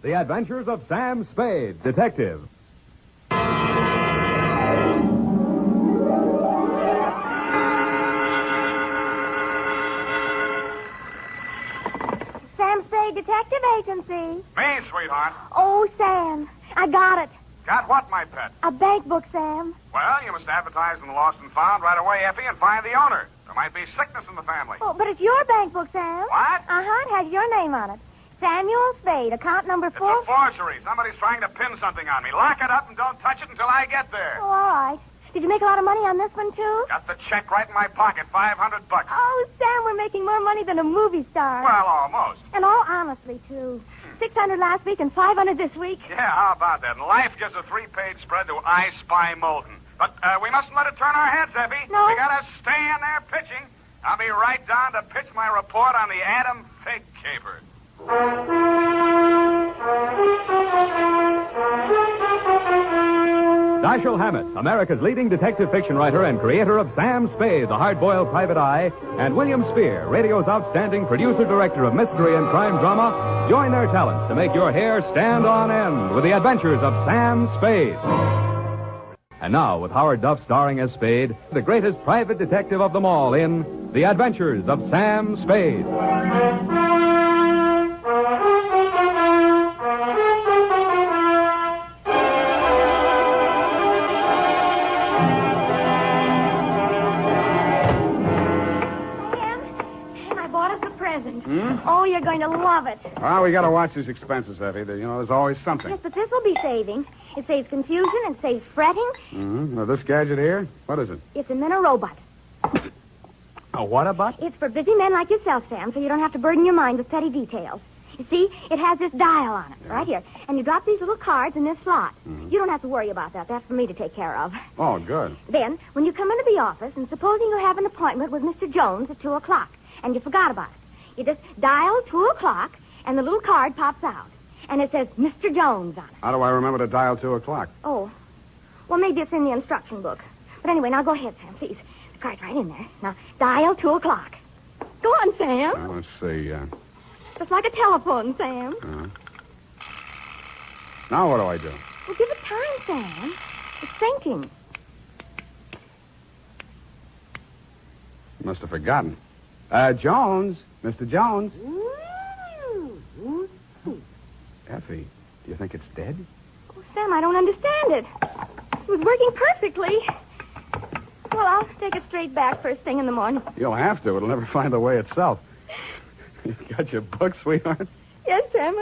The Adventures of Sam Spade, Detective. Sam Spade Detective Agency. Me, sweetheart. Oh, Sam, I got it. Got what, my pet? A bank book, Sam. Well, you must advertise in the Lost and Found right away, Effie, and find the owner. There might be sickness in the family. Oh, but it's your bank book, Sam. What? Uh-huh, it has your name on it. Samuel Spade, account number 4. It's a forgery. Somebody's trying to pin something on me. Lock it up and don't touch it until I get there. Oh, all right. Did you make a lot of money on this one, too? Got the check right in my pocket, $500. Oh, Sam, we're making more money than a movie star. Well, almost. And all honestly, too. 600 last week and 500 this week. Yeah, how about that? And life gives a 3-page spread to I Spy Molten. But we mustn't let it turn our heads, Effie. No. We gotta stay in there pitching. I'll be right down to pitch my report on the Adam Figg caper. Dashiell Hammett, America's leading detective fiction writer and creator of Sam Spade, the hard-boiled private eye, and William Spear, radio's outstanding producer-director of mystery and crime drama, join their talents to make your hair stand on end with the Adventures of Sam Spade. And now, with Howard Duff starring as Spade, the greatest private detective of them all in The Adventures of Sam Spade. Oh, you're going to love it. Well, we gotta watch these expenses, Effie. There's always something. Yes, but this will be saving. It saves confusion and saves fretting. Mm-hmm. Now, this gadget here, what is it? It's a Minirobot. A what-a-bot? It's for busy men like yourself, Sam, so you don't have to burden your mind with petty details. You see, it has this dial on it, right here. And you drop these little cards in this slot. Mm-hmm. You don't have to worry about that. That's for me to take care of. Oh, good. Then, when you come into the office, and supposing you have an appointment with Mr. Jones at 2 o'clock, and you forgot about it, you just dial 2 o'clock, and the little card pops out. And it says Mr. Jones on it. How do I remember to dial 2 o'clock? Oh. Well, maybe it's in the instruction book. But anyway, now go ahead, Sam, please. The card's right in there. Now, dial 2 o'clock. Go on, Sam. Well, let's see. Just like a telephone, Sam. Now what do I do? Well, give it time, Sam. It's thinking. Must have forgotten. Jones. Mr. Jones. Effie, do you think it's dead? Oh, Sam, I don't understand it. It was working perfectly. Well, I'll take it straight back first thing in the morning. You'll have to. It'll never find the way itself. You got your book, sweetheart? Yes, Sam.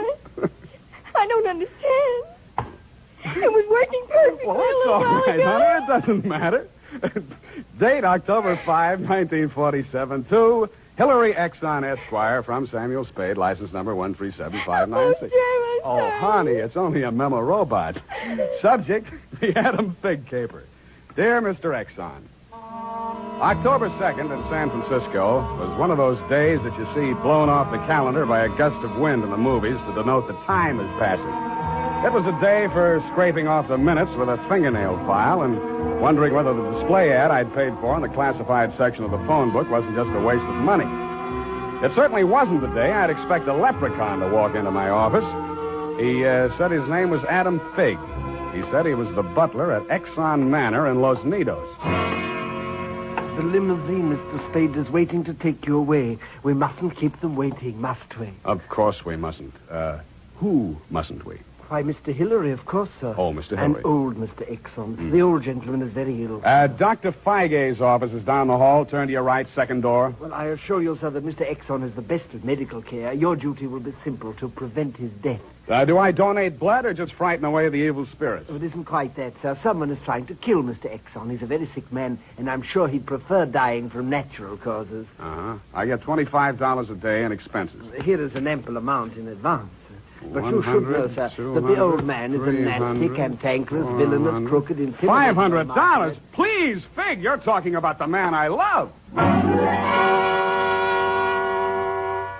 I don't understand. It was working perfectly. Well, that's all right, ago. honey. It doesn't matter. Date October 5, 1947, to Hillary Exxon Esquire from Samuel Spade, license number 137596. Oh, honey, it's only a memo robot. Subject, the Adam Figg caper. Dear Mr. Exxon, October 2nd in San Francisco was one of those days that you see blown off the calendar by a gust of wind in the movies to denote the time is passing. It was a day for scraping off the minutes with a fingernail file and wondering whether the display ad I'd paid for in the classified section of the phone book wasn't just a waste of money. It certainly wasn't the day I'd expect a leprechaun to walk into my office. He said his name was Adam Figg. He said he was the butler at Exxon Manor in Los Nidos. The limousine, Mr. Spade, is waiting to take you away. We mustn't keep them waiting, must we? Of course we mustn't. Who mustn't we? Why, Mr. Hillary, of course, sir. Oh, Mr. Hillary. And old Mr. Exxon. The old gentleman is very ill. Dr. Feig's office is down the hall. Turn to your right, second door. Well, I assure you, sir, that Mr. Exxon is the best of medical care. Your duty will be simple, to prevent his death. Do I donate blood or just frighten away the evil spirits? Oh, it isn't quite that, sir. Someone is trying to kill Mr. Exxon. He's a very sick man, and I'm sure he'd prefer dying from natural causes. Uh-huh. I get $25 a day in expenses. Here is an ample amount in advance. But you should know, sir, that the old man is a nasty, cantankerous, villainous, crooked, intimidating... $500? Please, Figg, you're talking about the man I love.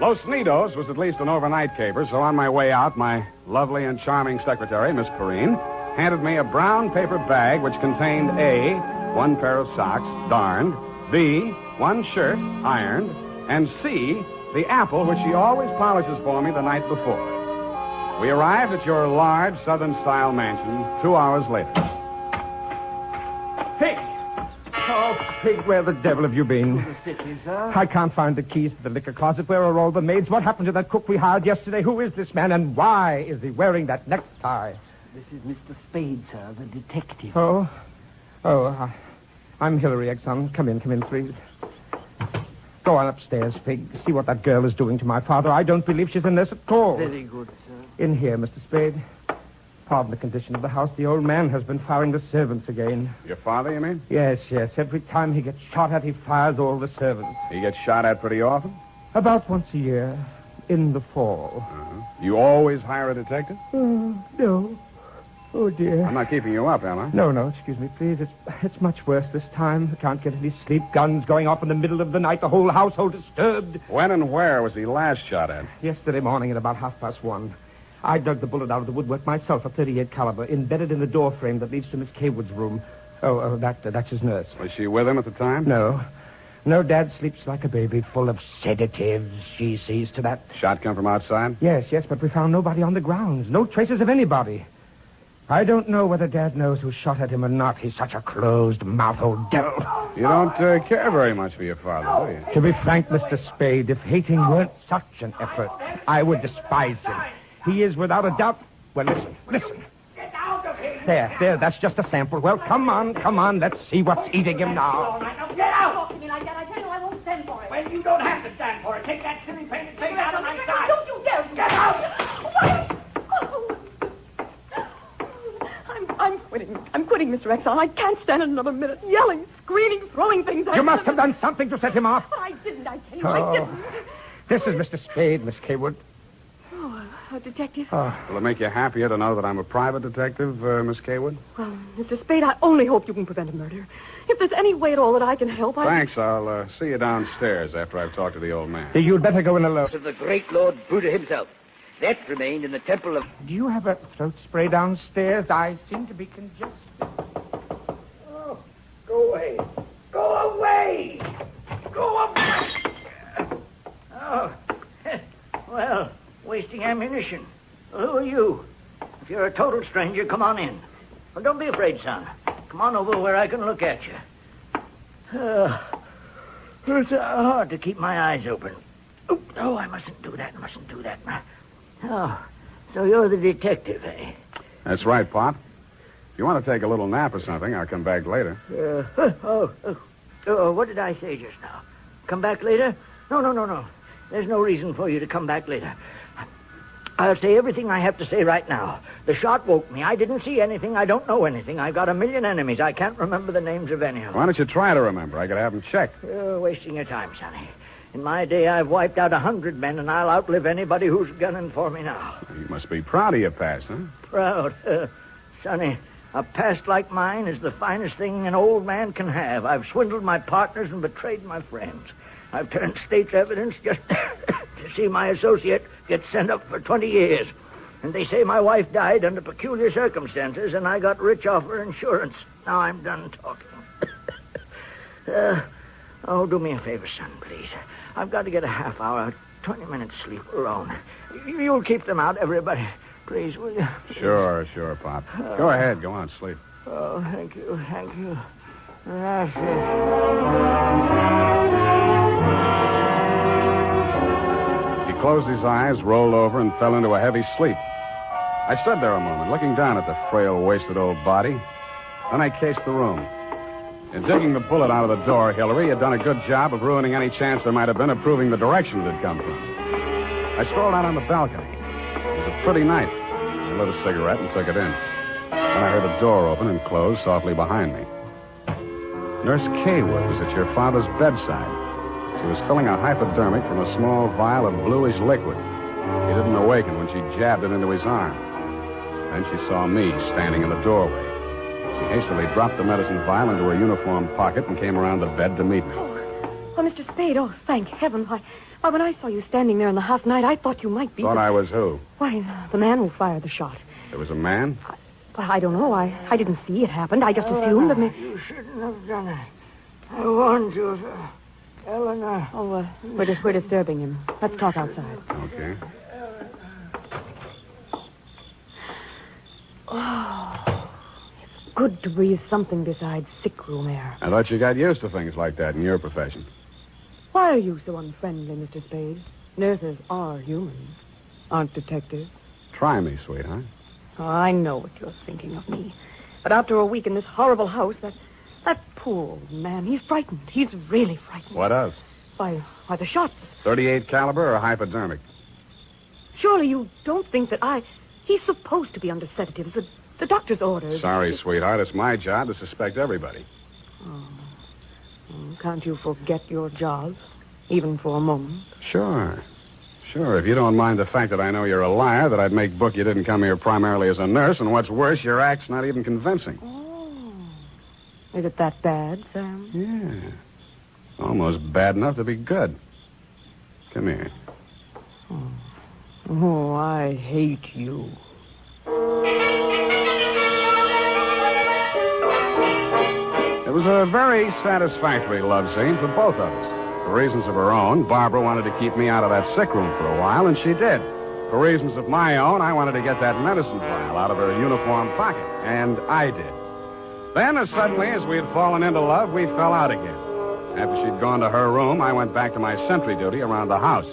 Los Nidos was at least an overnight caper, so on my way out, my lovely and charming secretary, Miss Perrine, handed me a brown paper bag which contained A, one pair of socks, darned, B, one shirt, ironed, and C, the apple which she always polishes for me the night before. We arrived at your large Southern-style mansion 2 hours later. Figg! Oh, Figg, where the devil have you been? To the city, sir. I can't find the keys to the liquor closet. Where are all the maids? What happened to that cook we hired yesterday? Who is this man, and why is he wearing that necktie? This is Mr. Spade, sir, the detective. I'm Hillary, Exxon. Come in, please. Go on upstairs, Figg. See what that girl is doing to my father. I don't believe she's in this at all. Very good, sir. In here, Mr. Spade. Pardon the condition of the house. The old man has been firing the servants again. Your father, you mean? Yes. Every time he gets shot at, he fires all the servants. He gets shot at pretty often? About once a year. In the fall. You always hire a detective? No. Oh, dear. I'm not keeping you up, am I? No, excuse me, please. It's much worse this time. I can't get any sleep. Guns going off in the middle of the night. The whole household disturbed. When and where was he last shot at? Yesterday morning at about 1:30. I dug the bullet out of the woodwork myself, a .38 caliber, embedded in the door frame that leads to Miss Kaywood's room. That's his nurse. Was she with him at the time? No, Dad sleeps like a baby, full of sedatives. She sees to that. Shot come from outside? Yes, but we found nobody on the grounds. No traces of anybody. I don't know whether Dad knows who shot at him or not. He's such a closed-mouthed old devil. You don't care very much for your father, do you? To be frank, Mr. Spade, if hating weren't such an effort, I would despise him. He is without a doubt... Well, listen. Get out of here! There, that's just a sample. Well, come on, let's see what's eating him now. Get out! Talk to me like that. I tell you I won't stand for it. Well, you don't have to stand for it. Take that silly painted thing out of my sight. Don't you dare! Get out! I'm quitting, Mr. Exxon. I can't stand it another minute. Yelling, screaming, throwing things at You him. must have done something to set him off. But I didn't, I tell you. I didn't. This is Mr. Spade, Miss Kaywood. A detective? Will it make you happier to know that I'm a private detective, Miss Kaywood? Well, Mr. Spade, I only hope you can prevent a murder. If there's any way at all that I can help, Thanks. I'll see you downstairs after I've talked to the old man. You'd better go in alone. Of the great Lord Buddha himself. That remained in the temple of... Do you have a throat spray downstairs? I seem to be congested. Oh, go away. Go away! Go away! Oh, well, wasting ammunition. Well, who are you? If you're a total stranger, come on in. Well, don't be afraid, son. Come on over where I can look at you. It's hard to keep my eyes open. Oh, I mustn't do that. Oh, so you're the detective, eh? That's right, Pop. If you want to take a little nap or something, I'll come back later. What did I say just now? Come back later? No. There's no reason for you to come back later. I'll say everything I have to say right now. The shot woke me. I didn't see anything. I don't know anything. I've got a million enemies. I can't remember the names of any of them. Why don't you try to remember? I gotta have them checked. You're wasting your time, Sonny. In my day, I've wiped out 100 men, and I'll outlive anybody who's gunning for me now. You must be proud of your past, huh? Proud? Sonny, a past like mine is the finest thing an old man can have. I've swindled my partners and betrayed my friends. I've turned state's evidence just to see my associate get sent up for 20 years. And they say my wife died under peculiar circumstances, and I got rich off her insurance. Now I'm done talking. Do me a favor, son, please. I've got to get a half hour, 20 minutes sleep alone. You'll keep them out, everybody. Please, will you? Sure, Pop. Go ahead. Go on, sleep. Oh, thank you. He closed his eyes, rolled over, and fell into a heavy sleep. I stood there a moment, looking down at the frail, wasted old body. Then I cased the room. In digging the bullet out of the door, Hillary had done a good job of ruining any chance there might have been of proving the direction it had come from. I strolled out on the balcony. It was a pretty night. I lit a cigarette and took it in. Then I heard a door open and close softly behind me. Nurse Kaywood was at your father's bedside. She was filling a hypodermic from a small vial of bluish liquid. He didn't awaken when she jabbed it into his arm. Then she saw me standing in the doorway. She hastily dropped the medicine vial into her uniform pocket and came around the bed to meet me. Oh, Mr. Spade, thank heaven. Why, when I saw you standing there in the half night, I thought you might be... Thought I was who? Why, the man who fired the shot. There was a man? Well, I don't know. I didn't see it happen. I just assumed that... You shouldn't have done it. I warned you, Eleanor. Oh, we're disturbing him. Let's talk outside. Okay. Oh, it's good to breathe something besides sick room air. I thought you got used to things like that in your profession. Why are you so unfriendly, Mr. Spade? Nurses are humans, aren't detectives. Try me, sweetheart. Oh, I know what you're thinking of me. But after a week in this horrible house, that poor old man, he's frightened. He's really frightened. What of? By the shots. 38 caliber or hypodermic? Surely you don't think that He's supposed to be under sedatives. The doctor's orders. Sorry, sweetheart. It's my job to suspect everybody. Oh. Can't you forget your job, even for a moment? Sure. If you don't mind the fact that I know you're a liar, that I'd make book you didn't come here primarily as a nurse, and what's worse, your act's not even convincing. Oh. Is it that bad, Sam? Yeah. Almost bad enough to be good. Come here. Oh, I hate you. It was a very satisfactory love scene for both of us. For reasons of her own, Barbara wanted to keep me out of that sick room for a while, and she did. For reasons of my own, I wanted to get that medicine vial out of her uniform pocket, and I did. Then, as suddenly as we had fallen into love, we fell out again. After she'd gone to her room, I went back to my sentry duty around the house.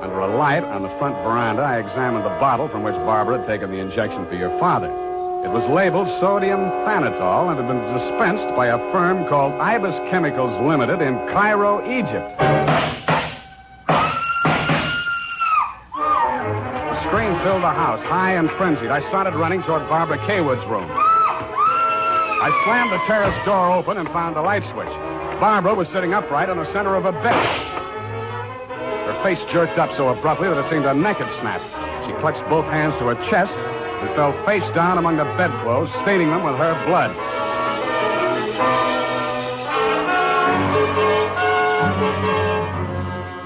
Under a light on the front veranda, I examined the bottle from which Barbara had taken the injection for your father. It was labeled sodium thanatol and had been dispensed by a firm called Ibis Chemicals Limited in Cairo, Egypt. The scream filled the house, high and frenzied. I started running toward Barbara Kaywood's room. I slammed the terrace door open and found the light switch. Barbara was sitting upright in the center of a bed. Her face jerked up so abruptly that it seemed her neck had snapped. She clutched both hands to her chest and fell face down among the bedclothes, staining them with her blood.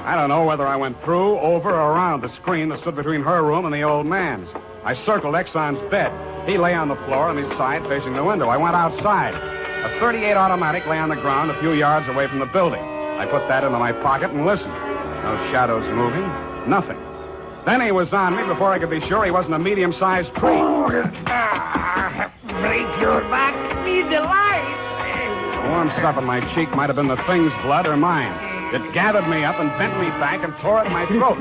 I don't know whether I went through, over, or around the screen that stood between her room and the old man's. I circled Exxon's bed. He lay on the floor on his side facing the window. I went outside. A .38 automatic lay on the ground a few yards away from the building. I put that into my pocket and listened. No shadows moving. Nothing. Then he was on me before I could be sure he wasn't a medium-sized tree. Break your back, need the light. The warm stuff in my cheek might have been the thing's blood or mine. It gathered me up and bent me back and tore at my throat.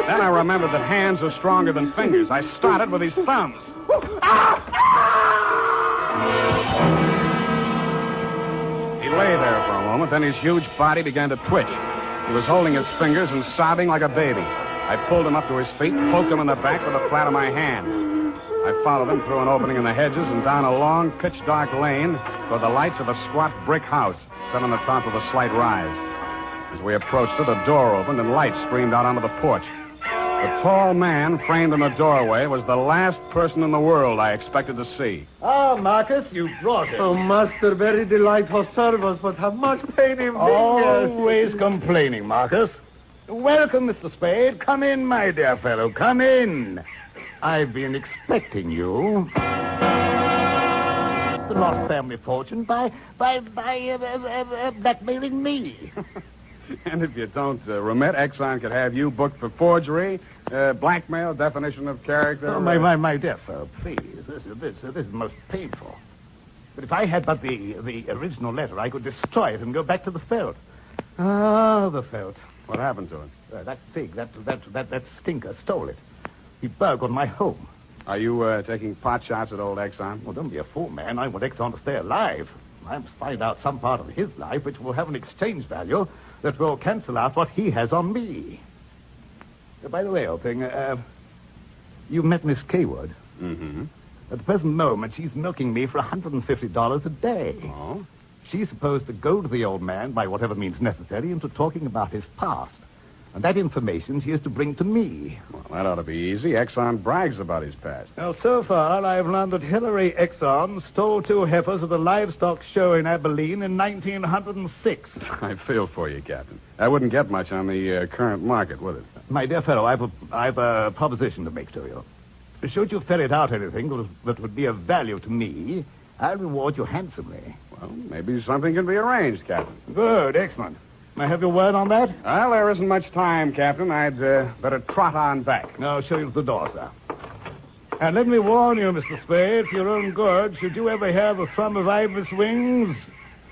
Then I remembered that hands are stronger than fingers. I started with his thumbs. He lay there for a moment, then his huge body began to twitch. He was holding his fingers and sobbing like a baby. I pulled him up to his feet, poked him in the back with the flat of my hand. I followed him through an opening in the hedges and down a long, pitch-dark lane toward the lights of a squat brick house set on the top of a slight rise. As we approached it, a door opened and light streamed out onto the porch. The tall man framed in the doorway was the last person in the world I expected to see. Ah, Marcus, you brought it. Oh, master, very delightful service, but how much pain in fingers. Always complaining, Marcus. Welcome, Mr. Spade. Come in, my dear fellow. Come in. I've been expecting you. The lost family fortune by blackmailing me. And if you don't remit, Exxon could have you booked for forgery, blackmail, definition of character. Oh, my dear fellow, please. This is most painful. But if I had but the original letter, I could destroy it and go back to the felt. Ah, the felt. What happened to it? That Figg, that stinker stole it. He burgled my home. Are you taking pot shots at old Exxon? Well, don't be a fool, man. I want Exxon to stay alive. I must find out some part of his life which will have an exchange value that will cancel out what he has on me. By the way, old thing, you met Miss Kaywood. Mm-hmm. At the present moment, she's milking me for $150 a day. Oh? She's supposed to goad the old man, by whatever means necessary, into talking about his past. And that information she is to bring to me. Well, that ought to be easy. Exxon brags about his past. Now, so far, I've learned that Hillary Exxon stole 2 heifers at a livestock show in Abilene in 1906. I feel for you, Captain. That wouldn't get much on the current market, would it? My dear fellow, I've a proposition to make to you. Should you ferret out anything that would be of value to me, I'll reward you handsomely. Well, maybe something can be arranged, Captain. Good, excellent. May I have your word on that? Well, there isn't much time, Captain. I'd better trot on back. I'll show you to the door, sir. And let me warn you, Mr. Spade, for your own good, should you ever hear the thrum of Ibis wings,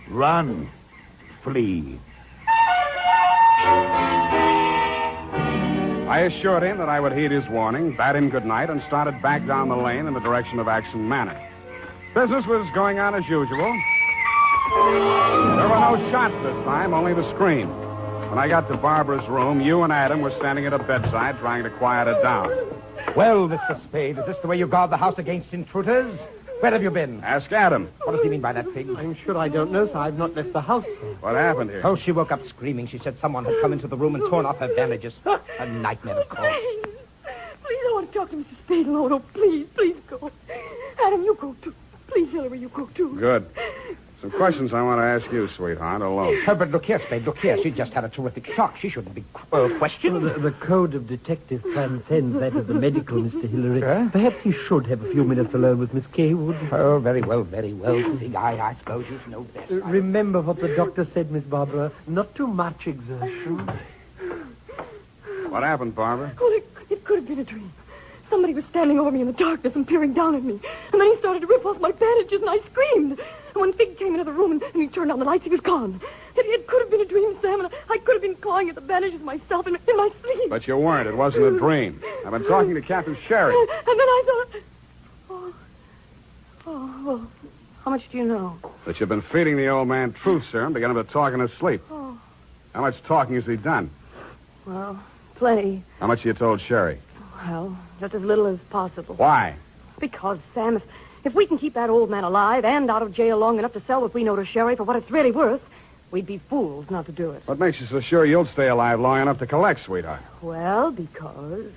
run. Flee. I assured him that I would heed his warning, bade him good night, and started back down the lane in the direction of Action Manor. Business was going on as usual. There were no shots this time, only the scream. When I got to Barbara's room, you and Adam were standing at a bedside trying to quiet her down. Well, Mr. Spade, is this the way you guard the house against intruders? Where have you been? Ask Adam. What does he mean by that, Figg? I'm sure I don't know, sir. I've not left the house, sir. What happened here? Oh, she woke up screaming. She said someone had come into the room and torn off her bandages. A nightmare, of course. Please, I want to talk to Mr. Spade alone. Oh, please go. Adam, you go too. Please, Hillary, you go too. Good. Some questions I want to ask you, sweetheart, alone. But look here, Spade, look here. She just had a terrific shock. She shouldn't be questioned. Well, the code of detective transcends that of the medical, Mr. Hillary. Huh? Perhaps he should have a few minutes alone with Miss Kaywood. Oh, very well, Figg. I suppose you know best. Remember what the doctor said, Miss Barbara. Not too much exertion. What happened, Barbara? Oh, it could have been a dream. Somebody was standing over me in the darkness and peering down at me. And then he started to rip off my bandages, and I screamed. And when Figg came into the room and he turned on the lights, he was gone. It could have been a dream, Sam, and I could have been clawing at the bandages myself in my sleep. But you weren't. It wasn't a dream. I've been talking to Captain Sherry. And then I thought... well, how much do you know? That you've been feeding the old man truth serum to get him to talk in his sleep. Oh. How much talking has he done? Well, plenty. How much you told Sherry? Well, just as little as possible. Why? Because, Sam, if we can keep that old man alive and out of jail long enough to sell what we know to Sherry for what it's really worth, we'd be fools not to do it. What makes you so sure you'll stay alive long enough to collect, sweetheart? Well, because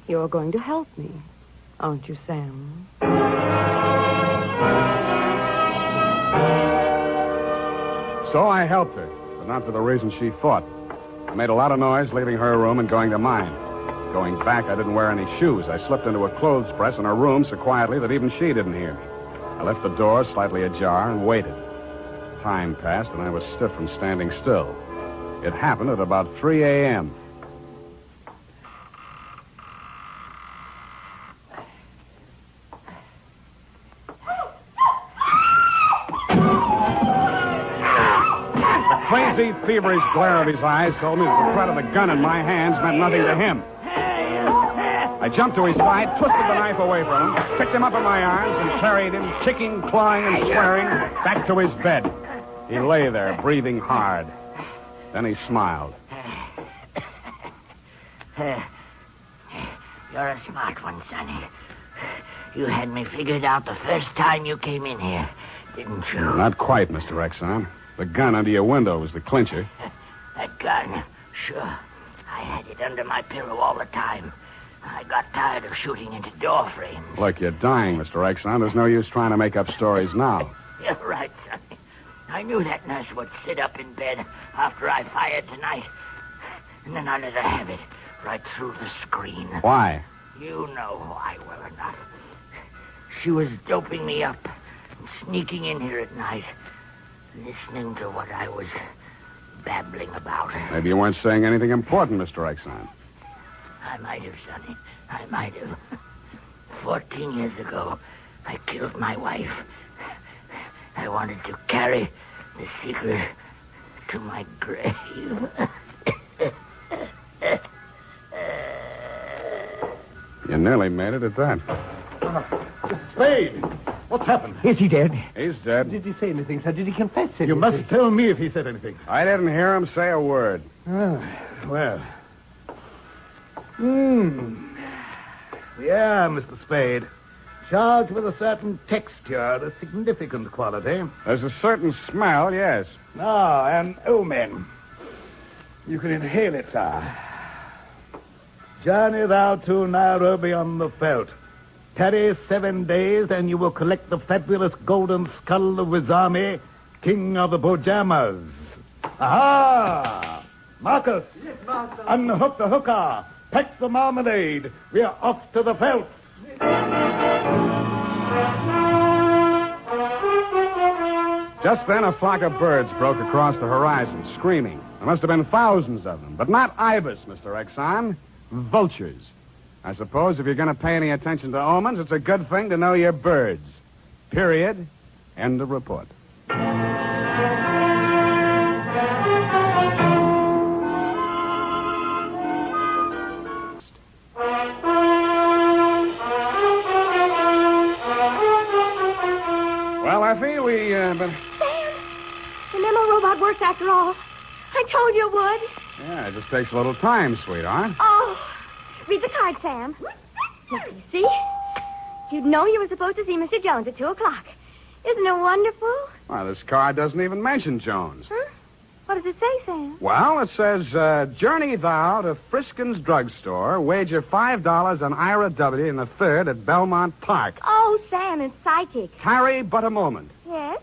you're going to help me, aren't you, Sam? So I helped her, but not for the reason she thought. I made a lot of noise leaving her room and going to mine. Going back, I didn't wear any shoes. I slipped into a clothes press in her room so quietly that even she didn't hear me. I left the door slightly ajar and waited. Time passed, and I was stiff from standing still. It happened at about 3 a.m. The crazy, feverish glare of his eyes told me that the threat of the gun in my hands meant nothing to him. I jumped to his side, twisted the knife away from him, picked him up in my arms, and carried him, kicking, clawing, and swearing, back to his bed. He lay there, breathing hard. Then he smiled. You're a smart one, Sonny. You had me figured out the first time you came in here, didn't you? Not quite, Mr. Exxon. The gun under your window was the clincher. That gun? Sure. I had it under my pillow all the time. I got tired of shooting into door frames. Look, you're dying, Mr. Exxon. There's no use trying to make up stories now. You're right, Sonny. I knew that nurse would sit up in bed after I fired tonight. And then I let her have it right through the screen. Why? You know why well enough. She was doping me up and sneaking in here at night, listening to what I was babbling about. Maybe you weren't saying anything important, Mr. Exxon. I might have, Sonny. I might have. 14 years ago, I killed my wife. I wanted to carry the secret to my grave. You nearly made it at that. Spade! What's happened? Is he dead? He's dead. Did he say anything, sir? Did he confess anything? You must tell me if he said anything. I didn't hear him say a word. Well. Yeah, Mr. Spade. Charged with a certain texture, a significant quality. There's a certain smell, yes. Ah, and omen. You can inhale it, sir. Journey thou to Nairobi on the veldt. Tarry 7 days, and you will collect the fabulous golden skull of Wizami, king of the Bojamas. Aha! Marcus! Yes, master. Unhook the hooker. Pack the marmalade. We are off to the veldt. Just then, a flock of birds broke across the horizon, screaming. There must have been thousands of them, but not ibis, Mr. Exxon. Vultures. I suppose if you're going to pay any attention to omens, it's a good thing to know your birds. Period. End of report. Well, Effie, Sam, the memo robot works after all. I told you it would. Yeah, it just takes a little time, sweetheart. Oh, read the card, Sam. Now, you see? You'd know you were supposed to see Mr. Jones at 2 o'clock. Isn't it wonderful? Well, this card doesn't even mention Jones. Huh? What does it say, Sam? Well, it says, journey thou to Friskin's drugstore, wager $5 on Ira W. in the third at Belmont Park. Oh, Sam, it's psychic. Tarry but a moment. Yes?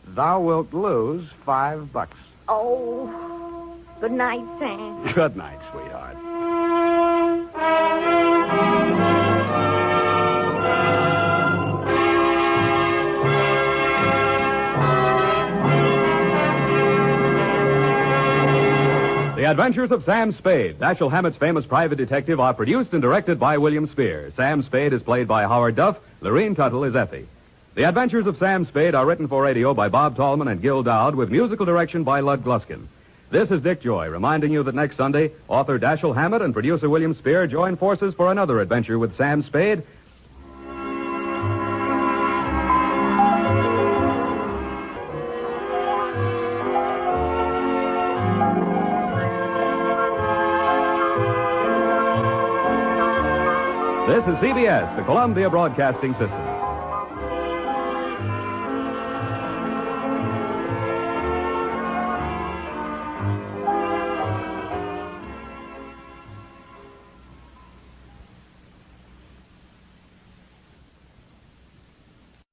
Thou wilt lose $5. Oh, good night, Sam. Good night, sweetheart. The Adventures of Sam Spade, Dashiell Hammett's famous private detective, are produced and directed by William Spear. Sam Spade is played by Howard Duff. Lorene Tuttle is Effie. The Adventures of Sam Spade are written for radio by Bob Tallman and Gil Dowd, with musical direction by Lud Gluskin. This is Dick Joy, reminding you that next Sunday, author Dashiell Hammett and producer William Spear join forces for another adventure with Sam Spade. This is CBS, the Columbia Broadcasting System.